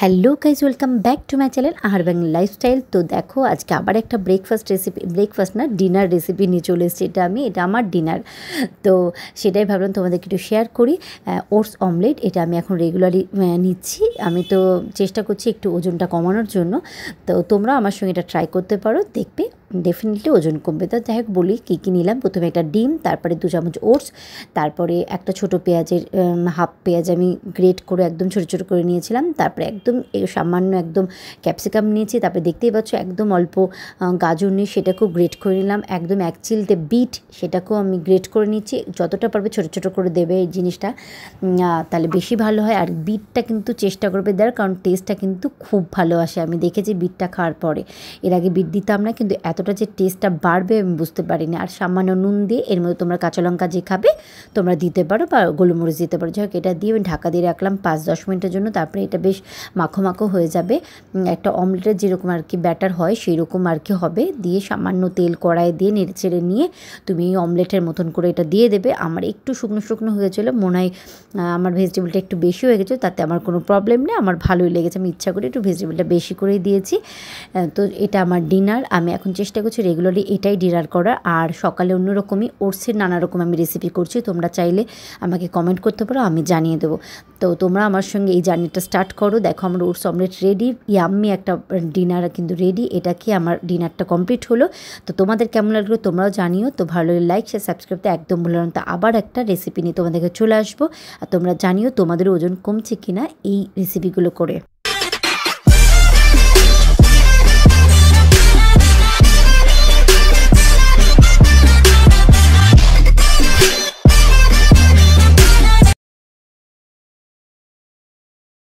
Hello guys, welcome back to my channel আহার Bangla lifestyle. তো দেখো আজকে আবার একটা ব্রেকফাস্ট না ডিনার রেসিপি নিয়ে চলে এসেছি। এটা আমার ডিনার। তো সেটাই ভাবলাম তোমাদেরকে একটু শেয়ার করি। ওটস অমলেট, এটা আমি এখন রেগুলারলি নিচ্ছি। আমি তো চেষ্টা করছি একটু ওজনটা কমানোর জন্য। তো তোমরা আমার সঙ্গে এটা ট্রাই করতে পারো, দেখবে ডেফিনেটলি ওজন কমবে। তো যাই হোক বলি কী কী নিলাম। প্রথমে একটা ডিম, তারপরে 2 চামচ ওটস, তারপরে একটা ছোটো পেঁয়াজের হাফ পেঁয়াজ আমি গ্রেট করে একদম ছোটো ছোটো করে নিয়েছিলাম। তারপরে একদম সামান্য একদম ক্যাপসিকাম নিয়েছি। তারপরে দেখতেই পাচ্ছ একদম অল্প গাজর নিয়ে সেটাকেও গ্রেট করে নিলাম। একদম এক চিলতে বিট, সেটাকেও আমি গ্রেট করে নিচ্ছি। যতটা পারবে ছোটো ছোটো করে দেবে এই জিনিসটা, তাহলে বেশি ভালো হয়। আর বিটটা কিন্তু চেষ্টা করবে দেওয়ার, কারণ টেস্টটা কিন্তু খুব ভালো আসে। আমি দেখেছি বিটটা খাওয়ার পরে, এর আগে বিট দিতাম না, কিন্তু এতটা যে টেস্টটা বাড়বে আমি বুঝতে পারিনি। আর সামান্য নুন দিয়ে, এর মধ্যে তোমরা কাঁচা লঙ্কা যে খাবে তোমরা দিতে পারো, বা গোলমরিচ দিতে পারো। যাই হোক এটা দিয়ে আমি ঢাকা দিয়ে রাখলাম 5-10 মিনিটের জন্য। তারপরে এটা বেশ মাখো মাখো হয়ে যাবে। একটা অমলেটের যেরকম আর কি ব্যাটার হয় সেই রকম আর কি হবে। দিয়ে সামান্য তেল কড়াইয়ে দিয়ে নেড়ে চেড়ে নিয়ে তুমি অমলেটের মতন করে এটা দিয়ে দেবে। আমার একটু শুকনো শুকনো হয়েছিল, মনে হয় আমার ভেজিটেবলটা একটু বেশি হয়ে গেছে। তাতে আমার কোনো প্রবলেম নেই, আমার ভালোই লেগেছে। আমি ইচ্ছা করে একটু ভেজিটেবলটা বেশি করেই দিয়েছি। তো এটা আমার ডিনার। আমি এখন চেষ্টা করছি রেগুলারলি এটাই ডিনার করার। আর সকালে অন্যরকমই ওটসের নানা রকম আমি রেসিপি করছি। তোমরা চাইলে আমাকে কমেন্ট করতে পারো, আমি জানিয়ে দেবো। তো তোমরা আমার সঙ্গে এই জার্নিটা স্টার্ট করো। দেখো আমার ওটস অমলেট রেডি, ইয়াম্মি একটা ডিনার কিন্তু রেডি। এটা কি আমার ডিনারটা কমপ্লিট হলো। তো তোমাদের কেমন লাগলো তোমরাও জানিও। তো ভালো লাইক শেয়ার সাবস্ক্রাইব করতে একদম ভুলো না। তো আবার একটা রেসিপি নিয়ে তোমাদেরকে চলে আসবো। আর তোমরা জানিও তোমাদের ওজন কমছে কিনা এই রেসিপিগুলো করে।